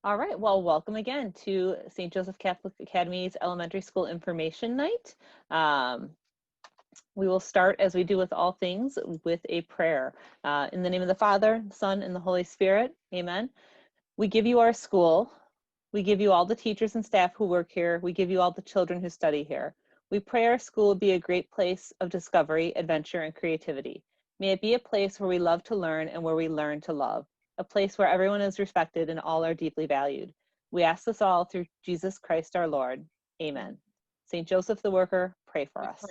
All right, well, welcome again to St. Joseph Catholic Academy's Elementary School Information Night. Um, we will start, as we do with all things, with a prayer. In the name of the Father, the Son, and the Holy Spirit, amen. We give you our school. We give you all the teachers and staff who work here. We give you all the children who study here. We pray our school will be a great place of discovery, adventure, and creativity. May it be a place where we love to learn and where we learn to love, a place where everyone is respected and all are deeply valued. We ask this all through Jesus Christ our Lord. Amen. St. Joseph the Worker, pray for us.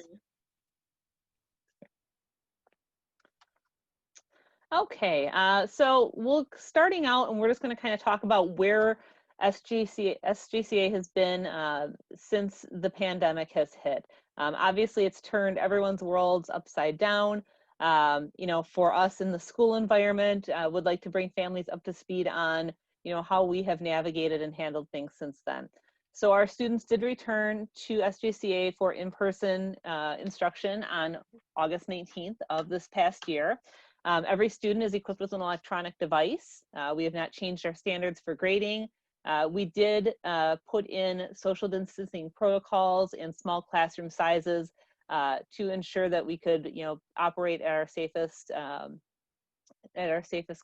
Okay, so we'll starting out, and we're just going to kind of talk about where SJCA has been since the pandemic has hit. Obviously, it's turned everyone's worlds upside down. For us in the school environment, would like to bring families up to speed on, how we have navigated and handled things since then. So our students did return to SJCA for in-person instruction on August 19th of this past year. Every student is equipped with an electronic device. We have not changed our standards for grading. We did put in social distancing protocols and small classroom sizes to ensure that we could, operate at our safest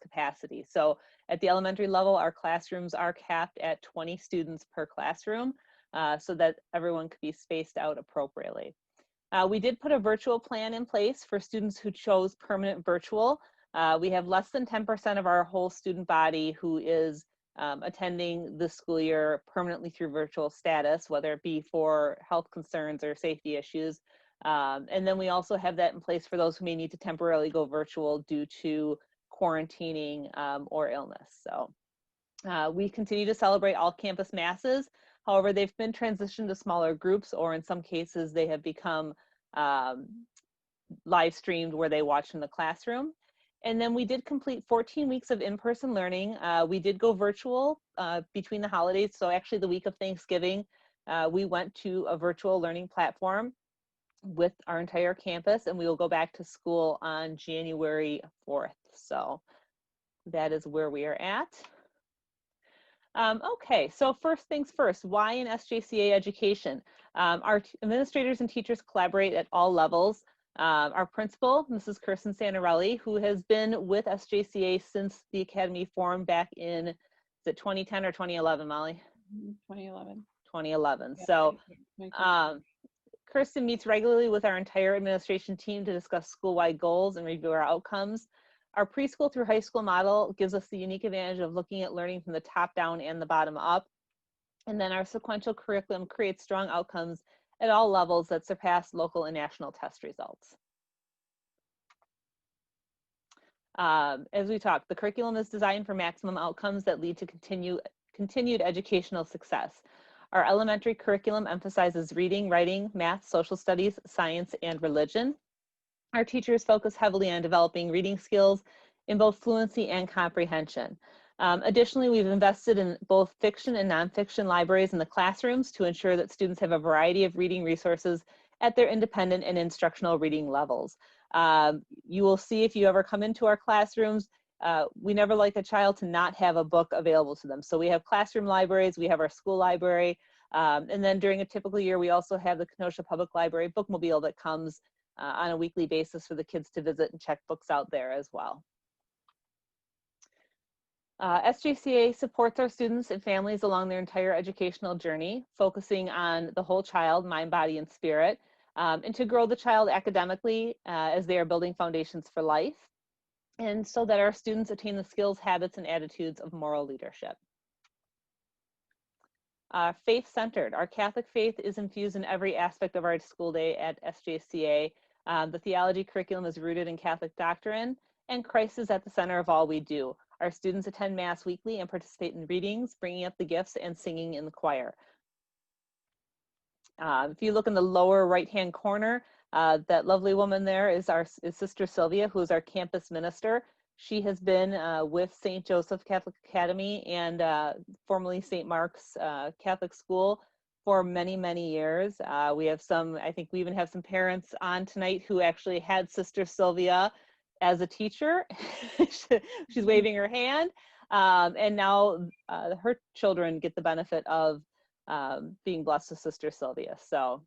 capacity. So at the elementary level, our classrooms are capped at 20 students per classroom so that everyone could be spaced out appropriately. We did put a virtual plan in place for students who chose permanent virtual. We have less than 10% of our whole student body who is attending the school year permanently through virtual status, whether it be for health concerns or safety issues. And then we also have that in place for those who may need to temporarily go virtual due to quarantining or illness. So we continue to celebrate all campus masses. However, they've been transitioned to smaller groups, or in some cases, they have become live streamed where they watch in the classroom. And then we did complete 14 weeks of in-person learning. We did go virtual between the holidays. So actually the week of Thanksgiving, we went to a virtual learning platform with our entire campus, and we will go back to school on January 4th. So that is where we are at. Okay, so first things first, why in SJCA education? Our administrators and teachers collaborate at all levels. Our principal, Mrs. Kirsten Santarelli, who has been with SJCA since the Academy formed back in, is it 2010 or 2011, Molly? 2011. 2011. Yeah, so Kirsten meets regularly with our entire administration team to discuss school-wide goals and review our outcomes. Our preschool through high school model gives us the unique advantage of looking at learning from the top down and the bottom up. And then our sequential curriculum creates strong outcomes at all levels that surpass local and national test results. As we talked, the curriculum is designed for maximum outcomes that lead to continued educational success. Our elementary curriculum emphasizes reading, writing, math, social studies, science, and religion. Our teachers focus heavily on developing reading skills in both fluency and comprehension. Additionally, we've invested in both fiction and nonfiction libraries in the classrooms to ensure that students have a variety of reading resources at their independent and instructional reading levels. You will see if you ever come into our classrooms, we never like a child to not have a book available to them. So we have classroom libraries, we have our school library, and then during a typical year, we also have the Kenosha Public Library bookmobile that comes on a weekly basis for the kids to visit and check books out there as well. SJCA supports our students and families along their entire educational journey, focusing on the whole child, mind, body, and spirit, and to grow the child academically as they are building foundations for life, and so that our students attain the skills, habits, and attitudes of moral leadership. Faith-centered. Our Catholic faith is infused in every aspect of our school day at SJCA. The theology curriculum is rooted in Catholic doctrine, and Christ is at the center of all we do. Our students attend Mass weekly and participate in readings, bringing up the gifts, and singing in the choir. If you look in the lower right-hand corner, that lovely woman there is Sister Sylvia, who is our campus minister. She has been with St. Joseph Catholic Academy and formerly St. Mark's Catholic School for many, many years. We have I think we even have some parents on tonight who actually had Sister Sylvia as a teacher. She's waving her hand. And now her children get the benefit of being blessed with Sister Sylvia. So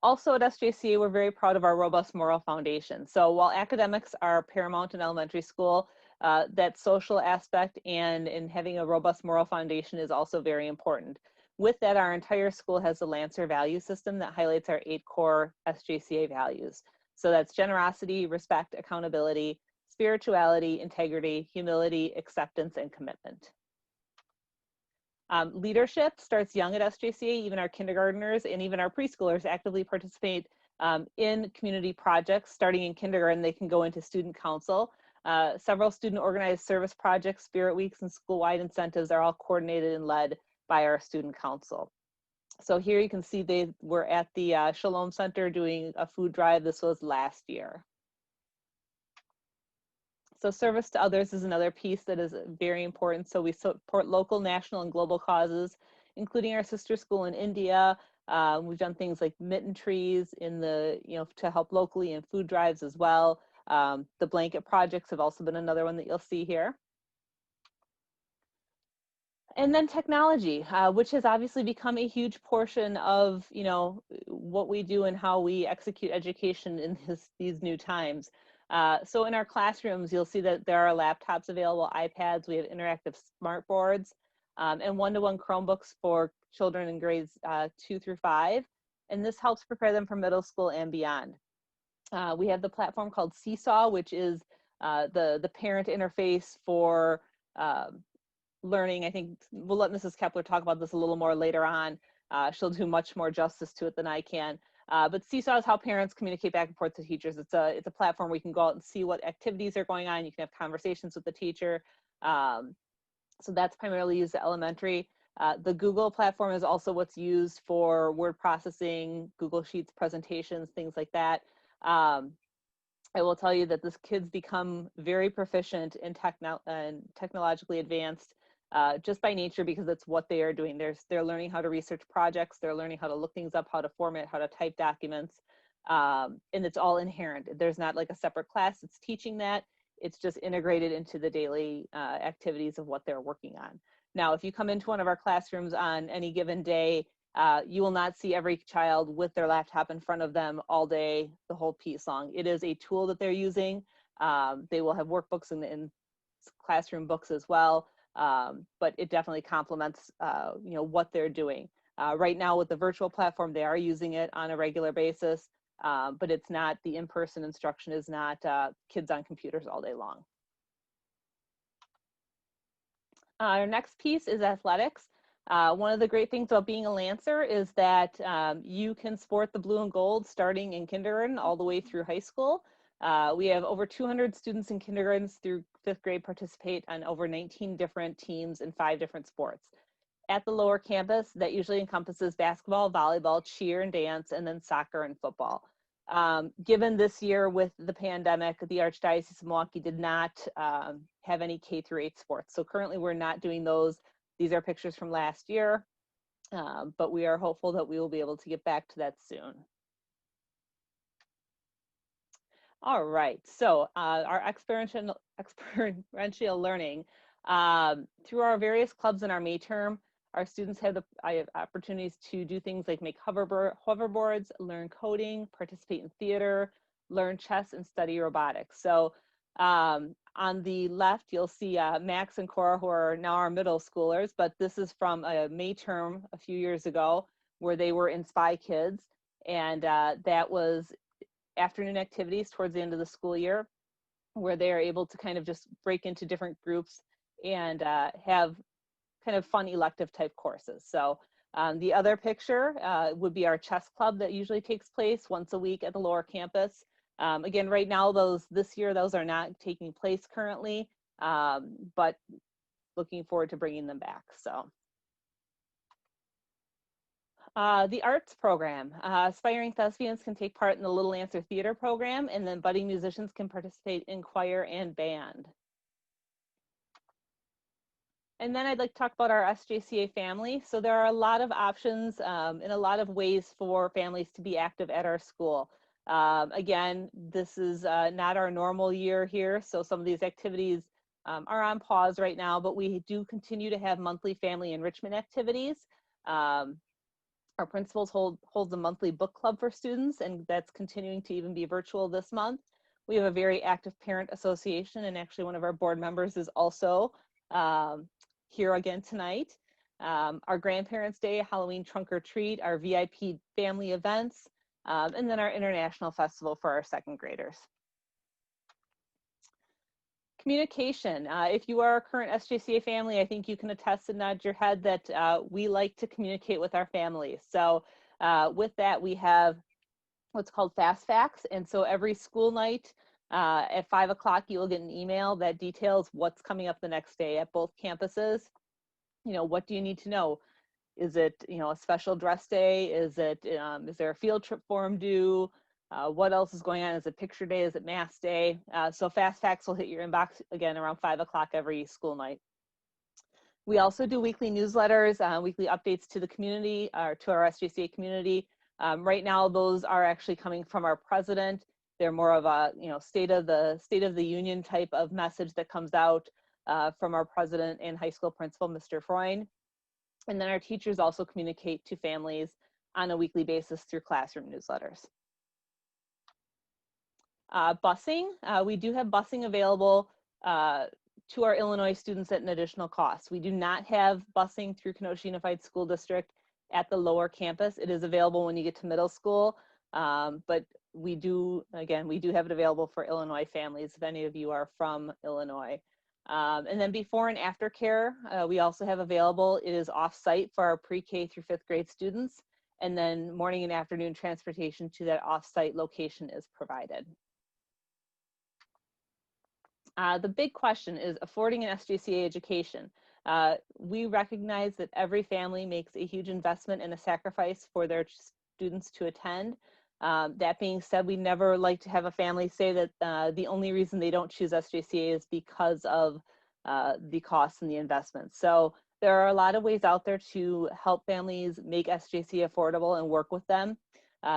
also at SJCA, we're very proud of our robust moral foundation. So while academics are paramount in elementary school, that social aspect and in having a robust moral foundation is also very important. With that, our entire school has the Lancer value system that highlights our 8 core SJCA values. So that's generosity, respect, accountability, spirituality, integrity, humility, acceptance, and commitment. Leadership starts young at SJCA. Even our kindergartners and even our preschoolers actively participate in community projects. Starting in kindergarten, they can go into student council. Several student organized service projects, spirit weeks, and school-wide incentives are all coordinated and led by our student council. So here you can see they were at the Shalom Center doing a food drive. This was last year. So service to others is another piece that is very important. So we support local, national, and global causes, including our sister school in India. We've done things like mitten trees in the, to help locally, and food drives as well. The blanket projects have also been another one that you'll see here. And then technology, which has obviously become a huge portion of, what we do and how we execute education in these new times. So in our classrooms, you'll see that there are laptops available, iPads, we have interactive smart boards, and one-to-one Chromebooks for children in grades 2 through 5. And this helps prepare them for middle school and beyond. We have the platform called Seesaw, which is the parent interface for learning. I think we'll let Mrs. Kepler talk about this a little more later on. She'll do much more justice to it than I can. But Seesaw is how parents communicate back and forth to teachers. It's a platform where you can go out and see what activities are going on. You can have conversations with the teacher. So that's primarily used at elementary. The Google platform is also what's used for word processing, Google Sheets, presentations, things like that. I will tell you that this kids become very proficient in technologically advanced just by nature, because it's what they are doing. They're learning how to research projects, they're learning how to look things up, how to format, how to type documents, and it's all inherent. There's not like a separate class that's teaching that. It's just integrated into the daily activities of what they're working on. Now, if you come into one of our classrooms on any given day, you will not see every child with their laptop in front of them all day, the whole piece long. It is a tool that they're using. They will have workbooks in classroom books as well, but it definitely complements what they're doing. Right now with the virtual platform, they are using it on a regular basis, but it's not, the in-person instruction is not kids on computers all day long. Our next piece is athletics. One of the great things about being a Lancer is that you can sport the blue and gold starting in kindergarten all the way through high school. We have over 200 students in kindergartens through 5th grade participate on over 19 different teams in 5 different sports. At the lower campus, that usually encompasses basketball, volleyball, cheer and dance, and then soccer and football. Given this year with the pandemic, the Archdiocese of Milwaukee did not have any K through 8 sports. So currently we're not doing those. These are pictures from last year, but we are hopeful that we will be able to get back to that soon. All right, so our experiential learning, through our various clubs in our May term, our students have opportunities to do things like make hoverboards, learn coding, participate in theater, learn chess, and study robotics. So on the left, you'll see Max and Cora, who are now our middle schoolers, but this is from a May term a few years ago where they were in Spy Kids, and that was afternoon activities towards the end of the school year where they are able to kind of just break into different groups and have kind of fun elective type courses. So the other picture would be our chess club that usually takes place once a week at the lower campus. Again, right now, this year, those are not taking place currently, but looking forward to bringing them back. So. The arts program. Aspiring thespians can take part in the Little Lancer Theater program, and then budding musicians can participate in choir and band. And then I'd like to talk about our SJCA family. So there are a lot of options and a lot of ways for families to be active at our school. Again, this is not our normal year here, so some of these activities are on pause right now, but we do continue to have monthly family enrichment activities. Our principals holds a monthly book club for students, and that's continuing to even be virtual this month. We have a very active parent association, and actually one of our board members is also here again tonight. Our Grandparents' Day, Halloween trunk or treat, our VIP family events, and then our International Festival for our second graders. Communication. If you are a current SJCA family, I think you can attest and nod your head that we like to communicate with our families. So with that, we have what's called Fast Facts. And so every school night at 5 o'clock, you will get an email that details what's coming up the next day at both campuses. You know, what do you need to know? Is it, you know, a special dress day? Is it, is there a field trip form due? What else is going on? Is it picture day? Is it math day? So Fast Facts will hit your inbox again around 5 o'clock every school night. We also do weekly newsletters, weekly updates to the community, or to our SJCA community. Right now, those are actually coming from our president. They're more of a, you know, state of the union type of message that comes out from our president and high school principal, Mr. Freund. And then our teachers also communicate to families on a weekly basis through classroom newsletters. Busing, we do have busing available to our Illinois students at an additional cost. We do not have busing through Kenosha Unified School District at the lower campus. It is available when you get to middle school, but we do have it available for Illinois families if any of you are from Illinois. And then before and after care, we also have available. It is off-site for our pre-K through 5th grade students, and then morning and afternoon transportation to that off-site location is provided. The big question is affording an SJCA education. We recognize that every family makes a huge investment and a sacrifice for their students to attend. That being said, we never like to have a family say that the only reason they don't choose SJCA is because of the costs and the investments. So there are a lot of ways out there to help families make SJCA affordable and work with them.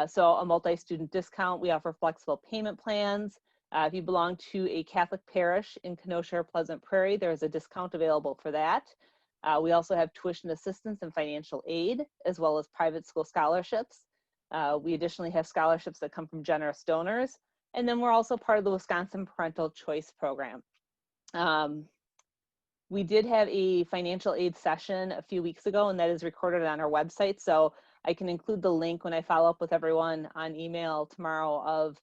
So a multi-student discount, we offer flexible payment plans. If you belong to a Catholic parish in Kenosha or Pleasant Prairie, there is a discount available for that. We also have tuition assistance and financial aid, as well as private school scholarships. We additionally have scholarships that come from generous donors. And then we're also part of the Wisconsin Parental Choice Program. We did have a financial aid session a few weeks ago, and that is recorded on our website. So I can include the link when I follow up with everyone on email tomorrow of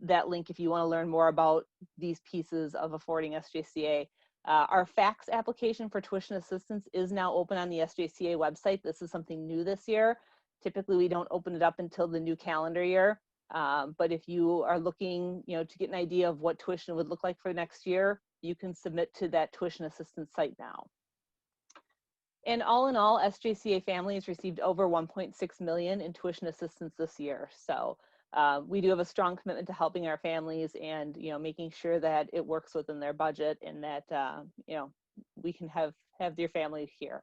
that link if you want to learn more about these pieces of affording SJCA. Our fax application for tuition assistance is now open on the SJCA website. This is something new this year. Typically, we don't open it up until the new calendar year. But if you are looking, you know, to get an idea of what tuition would look like for next year, you can submit to that tuition assistance site now. And all in all, SJCA families received over 1.6 million in tuition assistance this year. So we do have a strong commitment to helping our families and, you know, making sure that it works within their budget and that, you know, we can have your family here.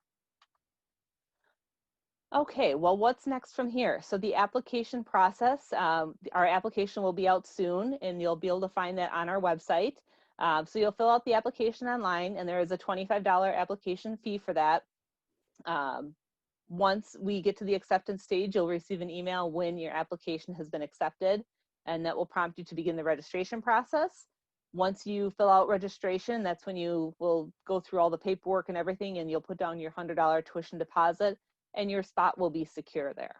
Okay, well, what's next from here? So the application process, our application will be out soon, and you'll be able to find that on our website. So you'll fill out the application online, and there is a $25 application fee for that. Once we get to the acceptance stage, you'll receive an email when your application has been accepted, and that will prompt you to begin the registration process. Once you fill out registration, that's when you will go through all the paperwork and everything, and you'll put down your $100 tuition deposit, and your spot will be secure there.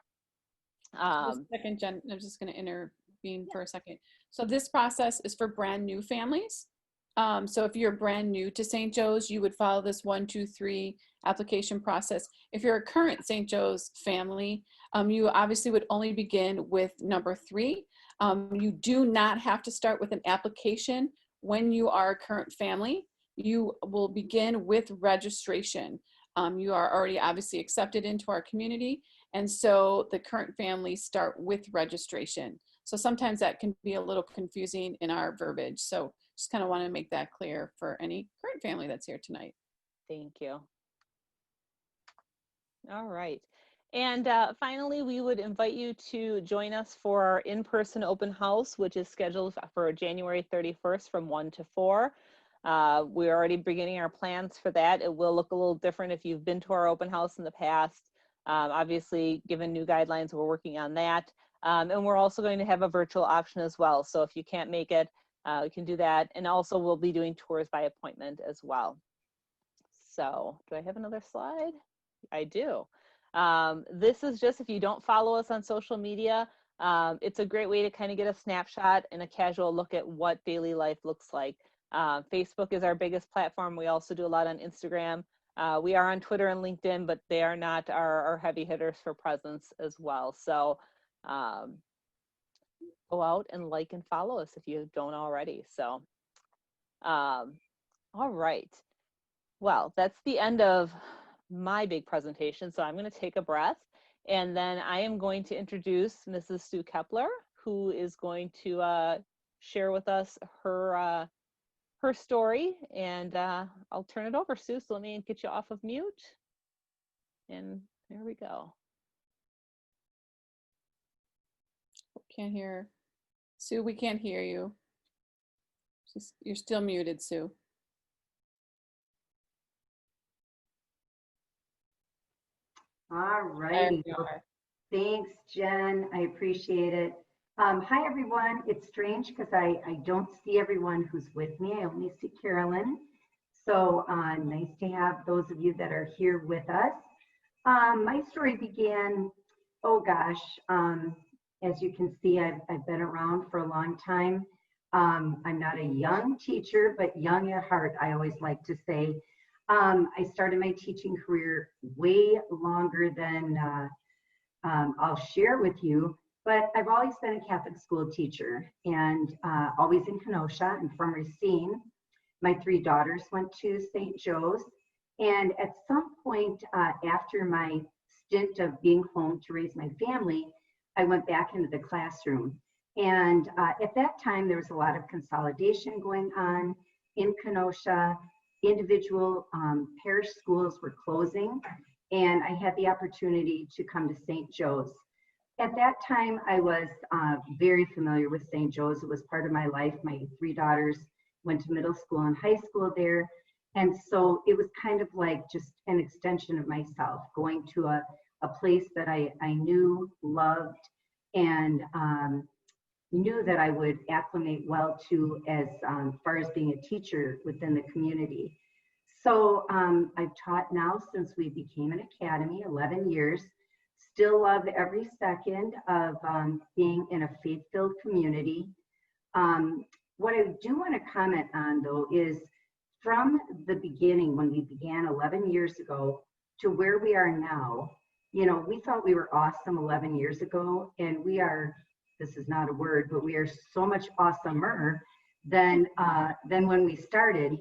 Just a second, Jen, I'm just going to intervene for a second. So this process is for brand new families. So if you're brand new to St. Joe's, you would follow this 1, 2, 3 application process. If you're a current St. Joe's family, you obviously would only begin with number 3. You do not have to start with an application when you are a current family. You will begin with registration. You are already obviously accepted into our community, and so the current families start with registration. So sometimes that can be a little confusing in our verbiage. So just kind of want to make that clear for any current family that's here tonight. Thank you. All right. And finally, we would invite you to join us for our in-person open house, which is scheduled for January 31st from 1 to 4. We're already beginning our plans for that. It will look a little different if you've been to our open house in the past. Obviously, given new guidelines, we're working on that. And we're also going to have a virtual option as well. So if you can't make it, we can do that. And also we'll be doing tours by appointment as well. So do I have another slide? I do. This is just, if you don't follow us on social media, it's a great way to kind of get a snapshot and a casual look at what daily life looks like. Facebook is our biggest platform. We also do a lot on Instagram. We are on Twitter and LinkedIn, but they are not our heavy hitters for presence as well. So go out and like and follow us if you don't already. So, all right. Well, that's the end of my big presentation. So I'm going to take a breath, and then I am going to introduce Mrs. Sue Kepler, who is going to share with us her story. And I'll turn it over, Sue. So let me get you off of mute. And there we go. Can't hear. Sue, we can't hear you. You're still muted, Sue. All righty. Thanks, Jen. I appreciate it. Hi, everyone. It's strange because I don't see everyone who's with me. I only see Carolyn. So nice to have those of you that are here with us. My story began, oh gosh, as you can see, I've been around for a long time. I'm not a young teacher, but young at heart, I always like to say. I started my teaching career way longer than I'll share with you, but I've always been a Catholic school teacher, and always in Kenosha and from Racine. My 3 daughters went to St. Joe's, and at some point after my stint of being home to raise my family, I went back into the classroom. And at that time, there was a lot of consolidation going on in Kenosha. Individual parish schools were closing, and I had the opportunity to come to St. Joe's. At that time, I was very familiar with St. Joe's. It was part of my life. My 3 daughters went to middle school and high school there. And so it was kind of like just an extension of myself, going to a place that I knew, loved, and knew that I would acclimate well to as far as being a teacher within the community. So I've taught now since we became an academy, 11 years. Still love every second of being in a faith-filled community. What I do want to comment on, though, is from the beginning, when we began 11 years ago to where we are now, you know, we thought we were awesome 11 years ago, and we are, this is not a word, but we are so much awesomer than when we started.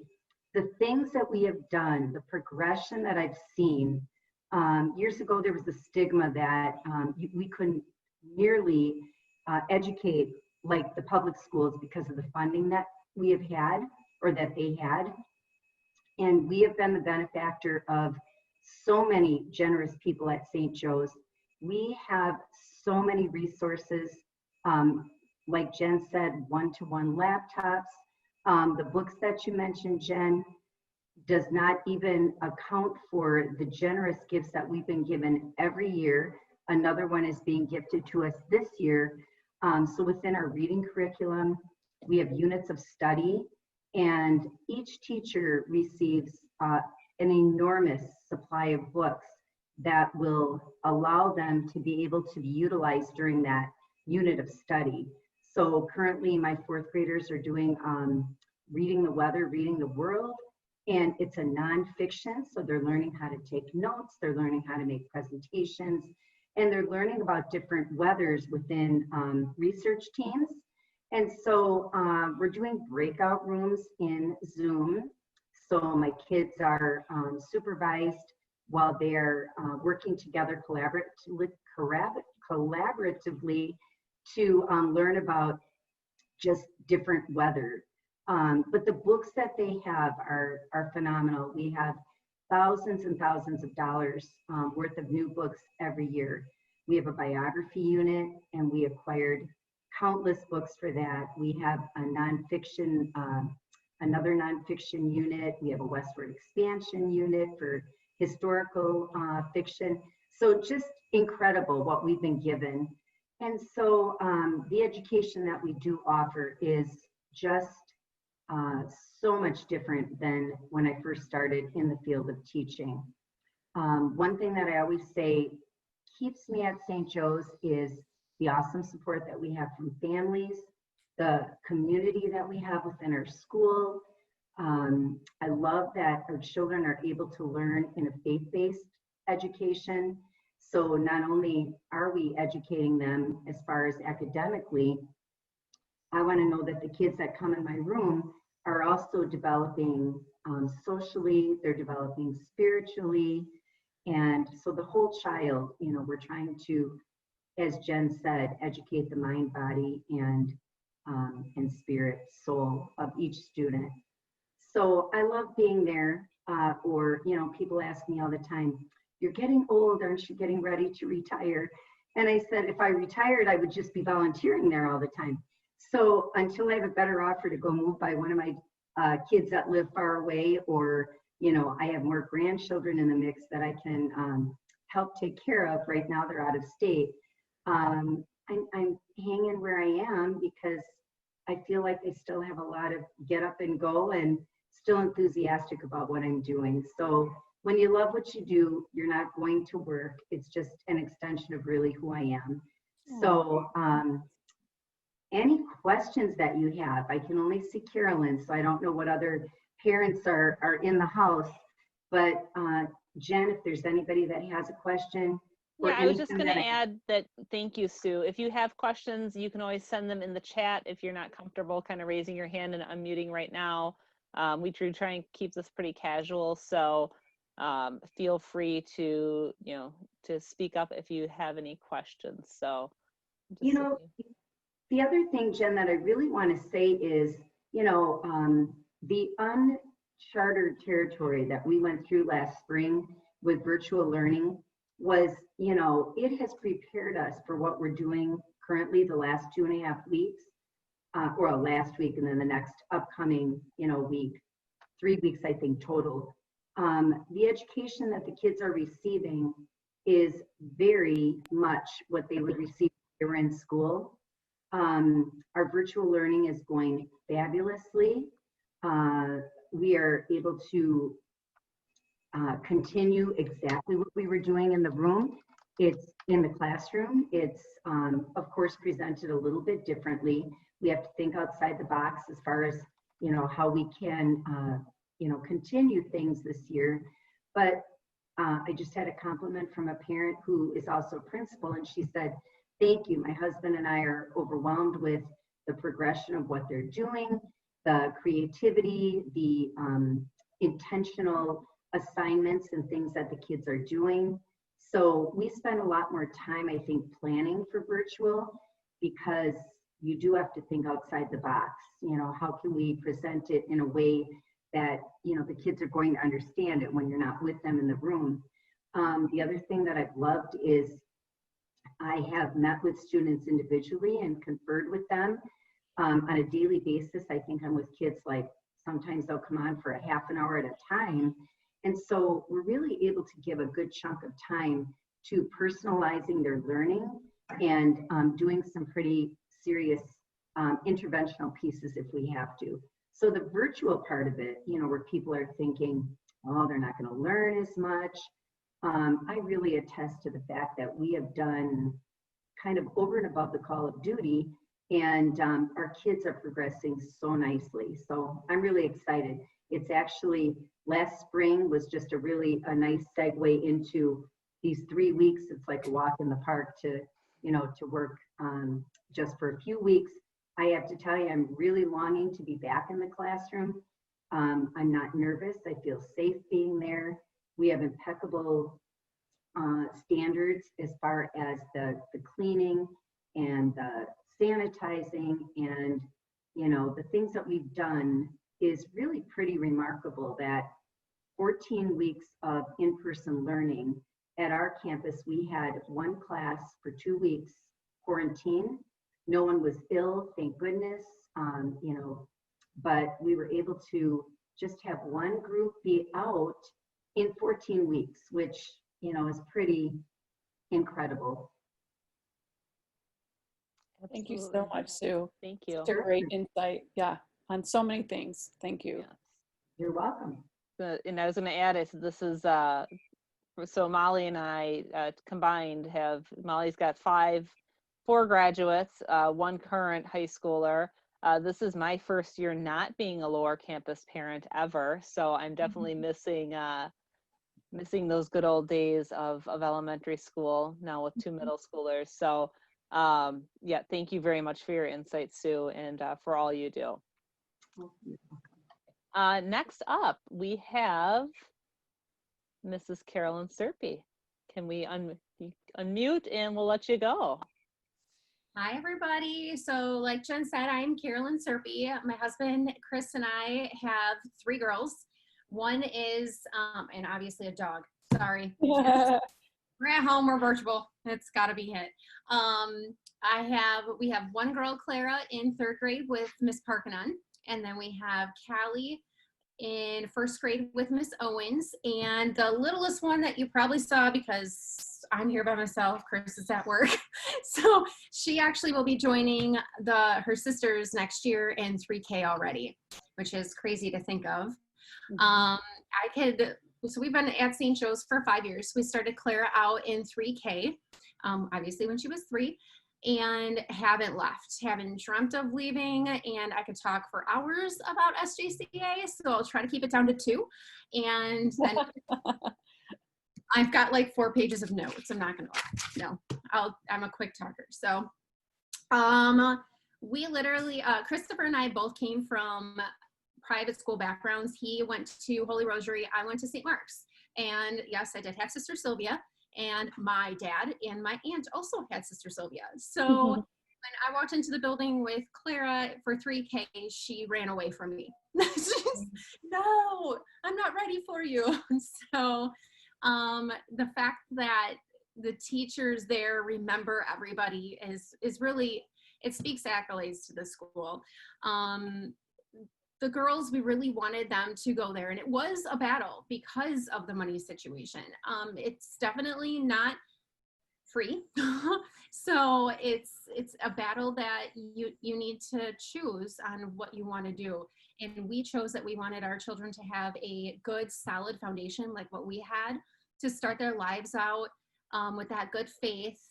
The things that we have done, the progression that I've seen, years ago there was a stigma that we couldn't nearly educate like the public schools because of the funding that we have had, or that they had. And we have been the benefactor of so many generous people at St. Joe's. We have so many resources, like Jen said, one-to-one laptops. The books that you mentioned, Jen, does not even account for the generous gifts that we've been given every year. Another one is being gifted to us this year. So within our reading curriculum, we have units of study, and each teacher receives an enormous supply of books that will allow them to be able to be utilized during that unit of study. So currently my 4th graders are doing Reading the Weather, Reading the World, and it's a nonfiction, so they're learning how to take notes, they're learning how to make presentations, and they're learning about different weathers within research teams. And so we're doing breakout rooms in Zoom. So my kids are supervised while they're working together collaboratively to learn about just different weather. But the books that they have are phenomenal. We have thousands and thousands of dollars worth of new books every year. We have a biography unit, and we acquired countless books for that. We have a nonfiction another nonfiction unit. We have a westward expansion unit for historical fiction. So just incredible what we've been given. And so the education that we do offer is just so much different than when I first started in the field of teaching. One thing that I always say keeps me at St. Joe's is the awesome support that we have from families, the community that we have within our school. I love that our children are able to learn in a faith-based education. So not only are we educating them as far as academically, I want to know that the kids that come in my room are also developing socially, they're developing spiritually. And so the whole child, you know, we're trying to, as Jen said, educate the mind, body, and spirit, soul of each student. So I love being there. Or, you know, people ask me all the time, you're getting old, aren't you getting ready to retire? And I said, if I retired, I would just be volunteering there all the time. So until I have a better offer to go move by one of my kids that live far away, or, you know, I have more grandchildren in the mix that I can help take care of. Right now, they're out of state. I'm hanging where I am because I feel like I still have a lot of get up and go and still enthusiastic about what I'm doing. So when you love what you do, you're not going to work. It's just an extension of really who I am. So any questions that you have, I can only see Carolyn, so I don't know what other parents are in the house. But Jen, if there's anybody that has a question. Yeah, I was just going to add that, thank you, Sue. If you have questions, you can always send them in the chat if you're not comfortable kind of raising your hand and unmuting right now. We do try and keep this pretty casual, so feel free to, you know, to speak up if you have any questions. So, you know, the other thing, Jen, that I really want to say is, you know, the uncharted territory that we went through last spring with virtual learning was, you know, it has prepared us for what we're doing currently the last 2.5 weeks, or last week, and then the next upcoming, you know, week, 3 weeks, I think, total. The education that the kids are receiving is very much what they would receive if they were in school. Our virtual learning is going fabulously. We are able to continue exactly what we were doing in the room. It's in the classroom. It's, of course, presented a little bit differently. We have to think outside the box as far as, you know, how we can, you know, continue things this year. But I just had a compliment from a parent who is also a principal, and she said, thank you. My husband and I are overwhelmed with the progression of what they're doing, the creativity, the intentional assignments and things that the kids are doing. So we spend a lot more time, I think, planning for virtual, because you do have to think outside the box. You know, how can we present it in a way that, you know, the kids are going to understand it when you're not with them in the room. The other thing that I've loved is I have met with students individually and conferred with them on a daily basis. I think I'm with kids, like, sometimes they'll come on for a half an hour at a time. And so we're really able to give a good chunk of time to personalizing their learning and doing some pretty serious interventional pieces if we have to. So the virtual part of it, you know, where people are thinking, oh, they're not going to learn as much. I really attest to the fact that we have done kind of over and above the call of duty, and our kids are progressing so nicely. So I'm really excited. It's actually, last spring was just a nice segue into these 3 weeks. It's like a walk in the park to, you know, to work just for a few weeks. I have to tell you, I'm really longing to be back in the classroom. I'm not nervous. I feel safe being there. We have impeccable standards as far as the cleaning and the sanitizing, and, you know, the things that we've done is really pretty remarkable. That 14 weeks of in-person learning at our campus, we had one class for 2 weeks quarantine. No one was ill, thank goodness. You know, but we were able to just have one group be out in 14 weeks, which, you know, is pretty incredible. Thank you so much, Sue. Thank you. Such a great insight. Yeah, on so many things. Thank you. Yes. You're welcome. And I was going to add, this is, so Molly and I combined Molly's got four graduates, one current high schooler. This is my first year not being a lower campus parent ever. So I'm definitely missing those good old days of elementary school now with two middle schoolers. So yeah, thank you very much for your insight, Sue, and for all you do. Next up, we have Mrs. Carolyn Serpy. Can we unmute and we'll let you go. Hi, everybody. So like Jen said, I'm Carolyn Serpy. My husband, Chris, and I have 3 girls. One is, and obviously a dog. Sorry. We're at home, we're virtual. It's got to be hit. We have one girl, Clara, in 3rd grade with Miss Parkanon. And then we have Callie in 1st grade with Miss Owens. And the littlest one that you probably saw, because I'm here by myself, Chris is at work. So she actually will be joining her sisters next year in 3K already, which is crazy to think of. So we've been at St. Joe's for 5 years. We started Clara out in 3K, obviously when she was 3, and haven't dreamt of leaving. And I could talk for hours about SJCA, so I'll try to keep it down to 2. And then I've got like 4 pages of notes. I'm not gonna lie. No, I'm a quick talker. So we literally, Christopher and I both came from private school backgrounds. He went to Holy Rosary. I went to St. Mark's. And yes, I did have Sister Sylvia. And my dad and my aunt also had Sister Sylvia. So when I walked into the building with Clara for 3K, she ran away from me. No, I'm not ready for you. So the fact that the teachers there remember everybody is really, it speaks accolades to the school. The girls, we really wanted them to go there, and it was a battle because of the money situation. It's definitely not free. So it's a battle that you need to choose on what you want to do. And we chose that we wanted our children to have a good, solid foundation like what we had to start their lives out with that good faith,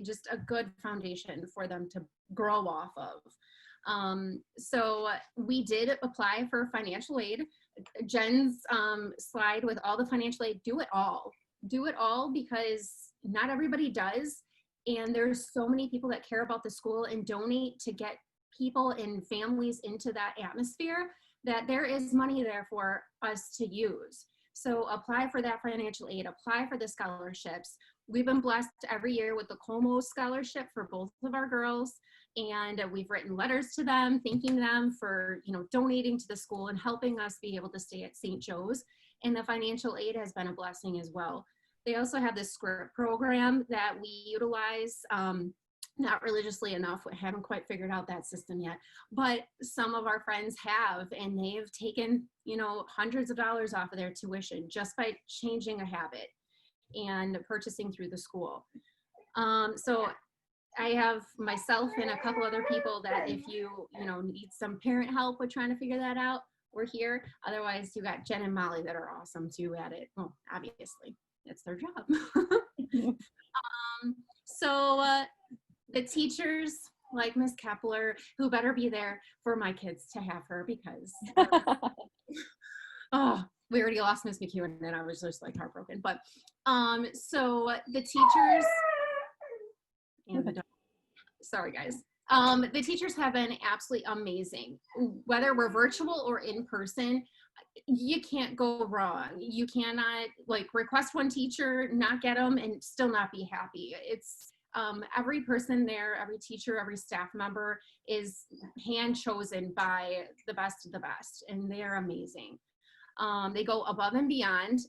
just a good foundation for them to grow off of. So we did apply for financial aid. Jen's slide with all the financial aid, do it all because not everybody does. And there's so many people that care about the school and donate to get people and families into that atmosphere that there is money there for us to use. So apply for that financial aid, apply for the scholarships. We've been blessed every year with the Como scholarship for both of our girls. And we've written letters to them, thanking them for, donating to the school and helping us be able to stay at St. Joe's. And the financial aid has been a blessing as well. They also have this script program that we utilize, not religiously enough. We haven't quite figured out that system yet, but some of our friends have, and they've taken, hundreds of dollars off of their tuition just by changing a habit and purchasing through the school. So I have myself and a couple other people that if you need some parent help with trying to figure that out, we're here. Otherwise, you got Jen and Molly that are awesome too at it. Well, obviously, it's their job. So the teachers, like Miss Kepler, who better be there for my kids to have her because, we already lost Miss McEwen and I was just like heartbroken. But so the teachers and the dog. Sorry, guys. The teachers have been absolutely amazing. Whether we're virtual or in person, you can't go wrong. You cannot request one teacher, not get them, and still not be happy. It's every person there, every teacher, every staff member is hand chosen by the best of the best, and they are amazing. They go above and beyond,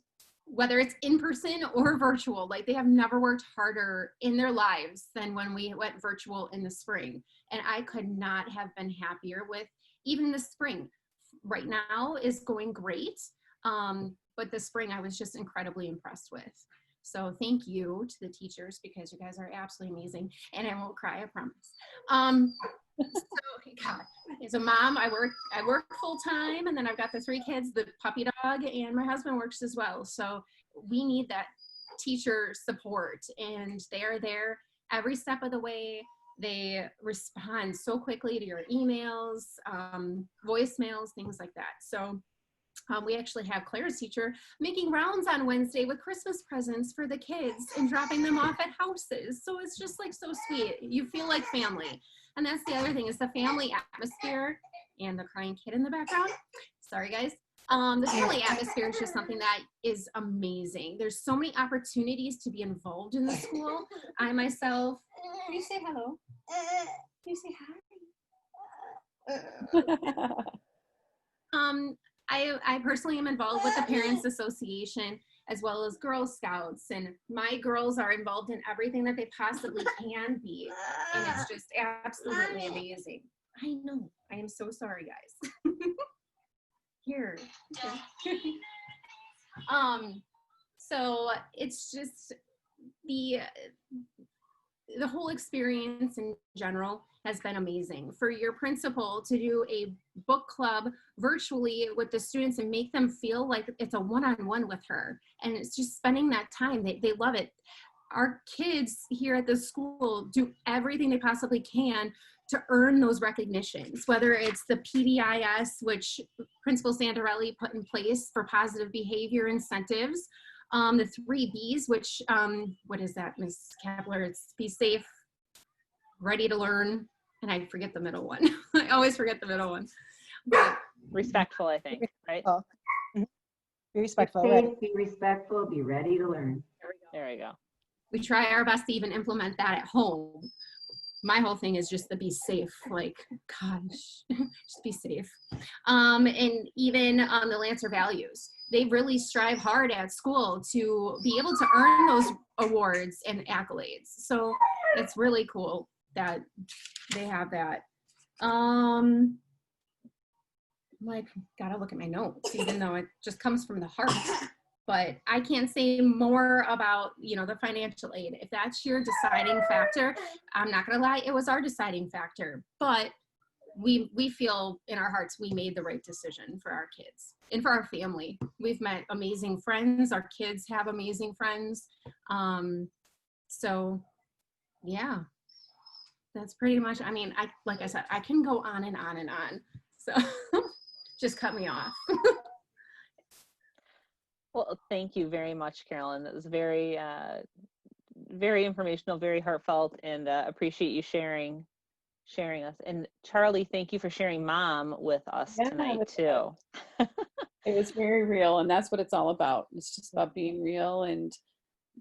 whether it's in person or virtual. They have never worked harder in their lives than when we went virtual in the spring. And I could not have been happier with even the spring right now is going great. But the spring I was just incredibly impressed with. So thank you to the teachers, because you guys are absolutely amazing, and I won't cry, I promise. So God, as a mom, I work full time, and then I've got the 3 kids, the puppy dog, and my husband works as well. So we need that teacher support, and they are there every step of the way. They respond so quickly to your emails, voicemails, things like that. So we actually have Claire's teacher making rounds on Wednesday with Christmas presents for the kids and dropping them off at houses. So it's just like so sweet. You feel like family. And that's the other thing, is the family atmosphere, and the crying kid in the background. Sorry, guys. The family atmosphere is just something that is amazing. There's so many opportunities to be involved in the school. I myself, can you say hello? Can you say hi? I personally am involved with the Parents Association, as well as Girl Scouts, and my girls are involved in everything that they possibly can be, and it's just absolutely amazing. I know. I am so sorry, guys. Here. So it's just the whole experience in general has been amazing. For your principal to do a book club virtually with the students and make them feel like it's a one-on-one with her, and it's just spending that time, they love it. Our kids here at the school do everything they possibly can to earn those recognitions, whether it's the PBIS, which Principal Sandarelli put in place for positive behavior incentives, the 3 Bs, which, what is that, Ms. Kapler? It's be safe, ready to learn, and I forget the middle one. I always forget the middle one. But Respectful, I think, right? Oh. Be respectful. Be Right. safe, be respectful, be ready to learn. There we go. we try our best to even implement that at home. My whole thing is just to be safe, like, gosh, just be safe. And even the Lancer values, they really strive hard at school to be able to earn those awards and accolades. So it's really cool that they have that. Like, gotta look at my notes, even though it just comes from the heart. But I can't say more about, the financial aid. If that's your deciding factor, I'm not gonna lie, it was our deciding factor. But we feel in our hearts we made the right decision for our kids and for our family. We've met amazing friends. Our kids have amazing friends. So yeah, that's pretty much, like I said, I can go on and on and on. So just cut me off. Well, thank you very much, Carolyn. It was very, very informational, very heartfelt, and appreciate you sharing us. And Charlie, thank you for sharing Mom with us tonight too. It was very real, and that's what it's all about. It's just about being real, and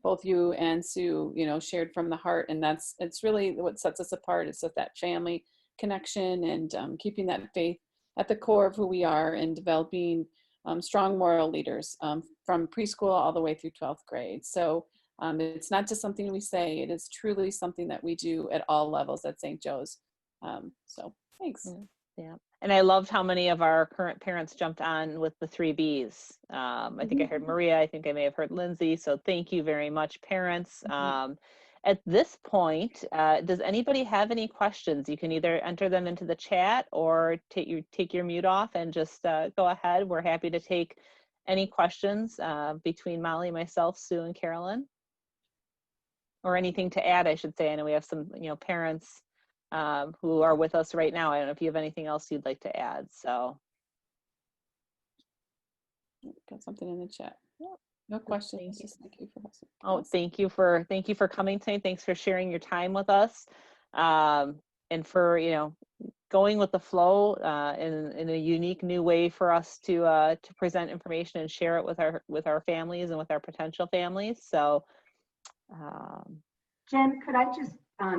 both you and Sue, shared from the heart, and it's really what sets us apart. It's just that family connection and keeping that faith at the core of who we are, and developing strong moral leaders from preschool all the way through 12th grade. So it's not just something we say, it is truly something that we do at all levels at St. Joe's. So thanks. Yeah. And I loved how many of our current parents jumped on with the 3 Bs. I think I heard Maria, I think I may have heard Lindsay. So thank you very much, parents. At this point, does anybody have any questions? You can either enter them into the chat or take your mute off and just go ahead. We're happy to take any questions between Molly, myself, Sue, and Carolyn. Or anything to add, I should say. I know we have some, parents who are with us right now. I don't know if you have anything else you'd like to add. So, got something in the chat. No questions. Just thank you for listening. Oh, thank you for coming tonight. Thanks for sharing your time with us, and for going with the flow in a unique new way for us to present information and share it with our families and with our potential families. So, Jen, could I just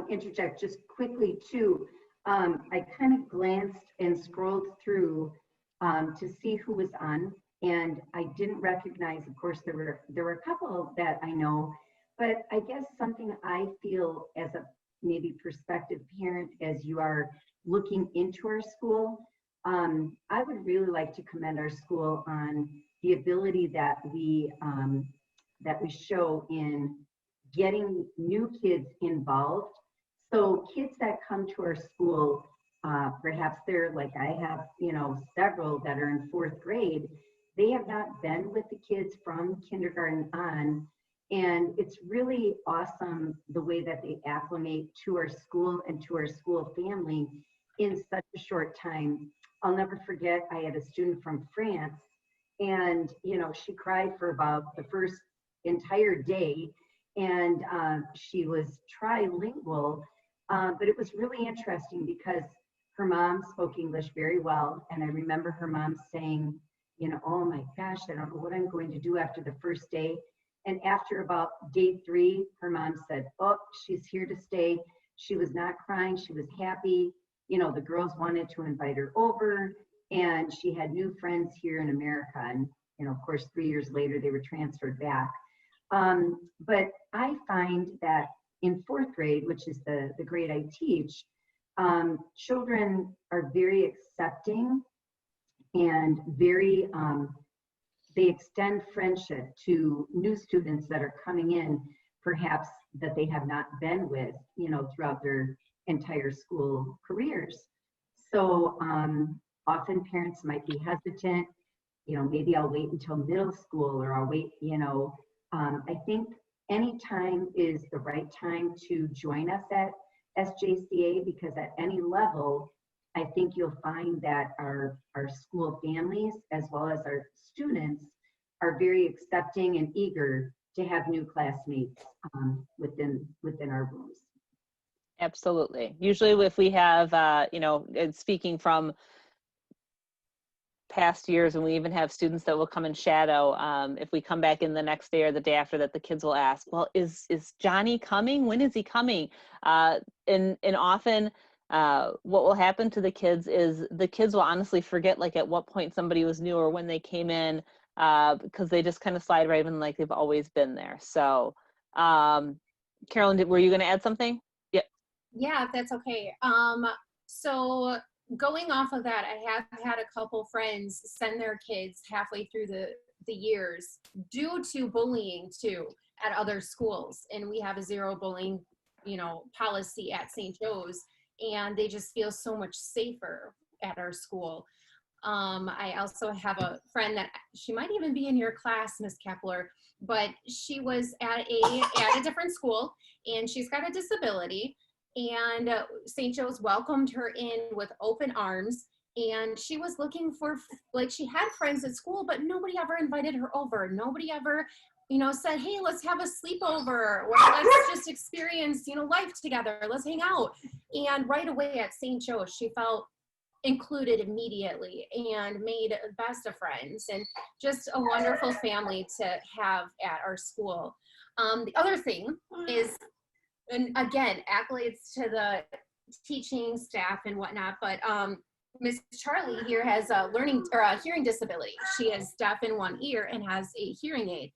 interject just quickly too? I kind of glanced and scrolled through to see who was on, and I didn't recognize, of course, there were a couple that I know, but I guess something I feel as a maybe prospective parent, as you are looking into our school, I would really like to commend our school on the ability that we show in getting new kids involved. So kids that come to our school, perhaps they're like I have, several that are in 4th grade. They have not been with the kids from kindergarten on. And it's really awesome the way that they acclimate to our school and to our school family in such a short time. I'll never forget, I had a student from France, and she cried for about the first entire day, and she was trilingual, but it was really interesting because her mom spoke English very well, and I remember her mom saying, oh my gosh, I don't know what I'm going to do after the first day. And after about day 3, her mom said, oh, she's here to stay. She was not crying, she was happy. The girls wanted to invite her over, and she had new friends here in America. And, of course, 3 years later, they were transferred back. But I find that in 4th grade, which is the grade I teach, children are very accepting and very, they extend friendship to new students that are coming in, perhaps that they have not been with, throughout their entire school careers. So often parents might be hesitant, maybe I'll wait until middle school, or I'll wait, I think any time is the right time to join us at SJCA, because at any level, I think you'll find that our school families, as well as our students, are very accepting and eager to have new classmates within our rooms. Absolutely. Usually if we have, and speaking from past years, and we even have students that will come and shadow, if we come back in the next day or the day after that, the kids will ask, well, is Johnny coming? When is he coming? And often what will happen to the kids is the kids will honestly forget like at what point somebody was new or when they came in, because they just kind of slide right in like they've always been there. So Carolyn, were you going to add something? Yeah, if that's okay. So going off of that, I have had a couple friends send their kids halfway through the years due to bullying too at other schools. And we have a 0 bullying, policy at St. Joe's, and they just feel so much safer at our school. I also have a friend that she might even be in your class, Miss Kepler, but she was at a different school, and she's got a disability. And St. Joe's welcomed her in with open arms, and she was looking for, like, she had friends at school, but nobody ever invited her over. Nobody ever, said, hey, let's have a sleepover, or let's just experience, life together. Let's hang out. And right away at St. Joe's, she felt included immediately and made the best of friends, and just a wonderful family to have at our school. The other thing is, and again, accolades to the teaching staff and whatnot, but Miss Charlie here has a hearing disability. She is deaf in one ear and has a hearing aid.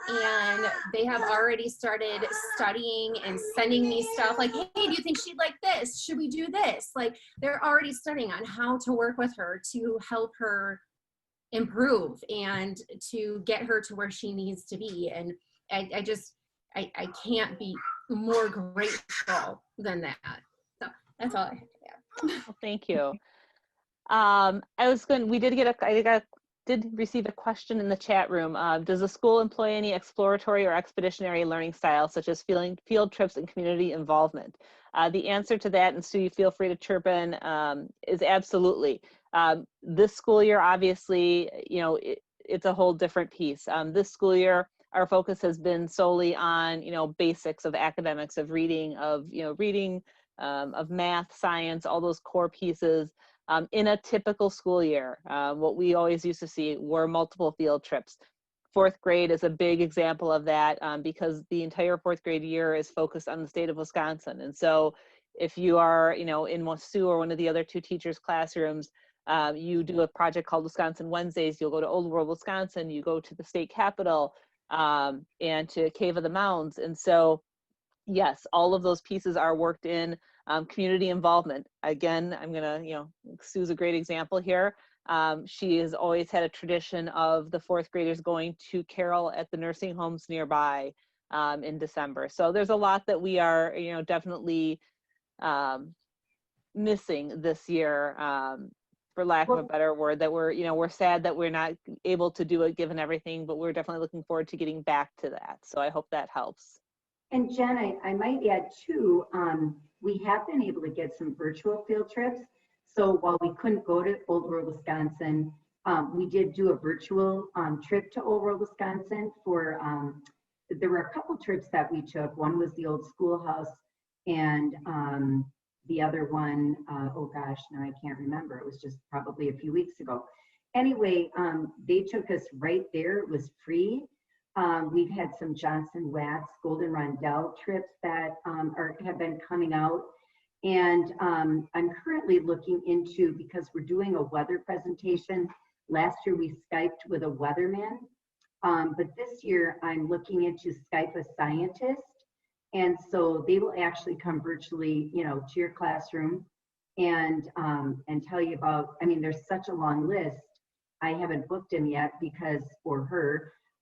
And they have already started studying and sending me stuff like, hey, do you think she'd like this? Should we do this? Like, they're already studying on how to work with her to help her improve and to get her to where she needs to be. And I can't be more grateful than that. So that's all I have to add. Well, thank you. I did receive a question in the chat room. Does the school employ any exploratory or expeditionary learning styles, such as field trips and community involvement? The answer to that, and Sue, you feel free to chirp in, is absolutely. This school year, obviously, it's a whole different piece. This school year, our focus has been solely on, basics of academics, of reading, of math, science, all those core pieces. In a typical school year, what we always used to see were multiple field trips. 4th grade is a big example of that, because the entire 4th grade year is focused on the state of Wisconsin. And so if you are, in Sue or one of the other 2 teachers' classrooms, you do a project called Wisconsin Wednesdays, you'll go to Old World, Wisconsin, you go to the state capitol, and to Cave of the Mounds. And so, yes, all of those pieces are worked in Community involvement. Again, I'm gonna, Sue's a great example here. She has always had a tradition of the fourth graders going to carol at the nursing homes nearby in December. So there's a lot that we are, definitely missing this year, for lack of a better word, that we're sad that we're not able to do it given everything, but we're definitely looking forward to getting back to that. So I hope that helps. And Jen, I might add too, we have been able to get some virtual field trips. So while we couldn't go to Old World, Wisconsin, we did do a virtual trip to Old World, Wisconsin for, there were a couple trips that we took. One was the old schoolhouse, and the other one, oh gosh, now I can't remember. It was just probably a few weeks ago. Anyway, they took us right there. It was free. We've had some Johnson Wax, Golden Rondell trips that have been coming out. And I'm currently looking into, because we're doing a weather presentation. Last year we Skyped with a weatherman. But this year I'm looking into Skype a scientist. And so they will actually come virtually, to your classroom and tell you about, I mean, there's such a long list. I haven't booked him yet because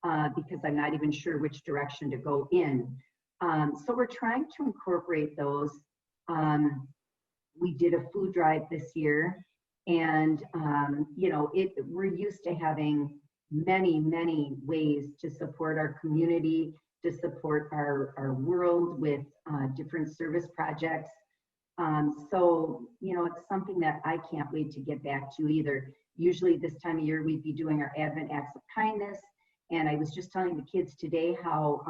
I'm not even sure which direction to go in. So we're trying to incorporate those. We did a food drive this year, and we're used to having many, many ways to support our community, to support our world with different service projects. So, it's something that I can't wait to get back to either. Usually this time of year, we'd be doing our Advent Acts of Kindness. And I was just telling the kids today how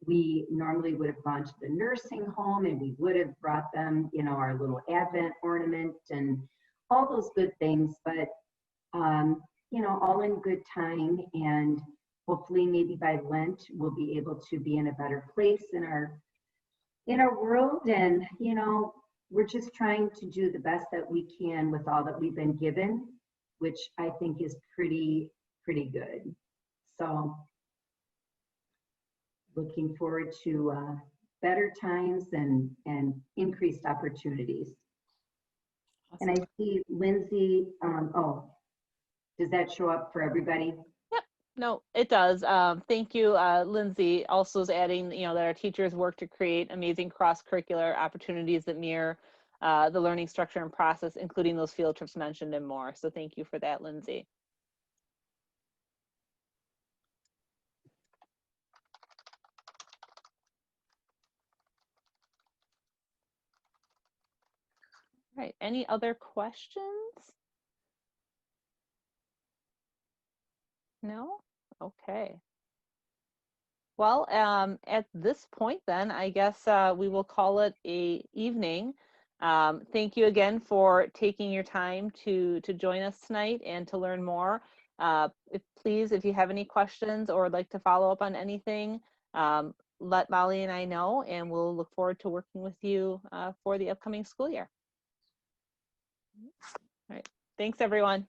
we normally would have gone to the nursing home and we would have brought them, our little Advent ornament and all those good things. But, all in good time. And hopefully maybe by Lent, we'll be able to be in a better place in our world. And, we're just trying to do the best that we can with all that we've been given, which I think is pretty good. So looking forward to better times and increased opportunities. Awesome. And I see Lindsay, does that show up for everybody? Yep. No, it does. Thank you. Lindsay also is adding, that our teachers work to create amazing cross-curricular opportunities that mirror the learning structure and process, including those field trips mentioned and more. So thank you for that, Lindsay. All right, any other questions? No? Okay. Well, at this point then, I guess we will call it a evening. Thank you again for taking your time to join us tonight and to learn more. Please, if you have any questions or would like to follow up on anything, let Molly and I know, and we'll look forward to working with you for the upcoming school year. All right. Thanks, everyone.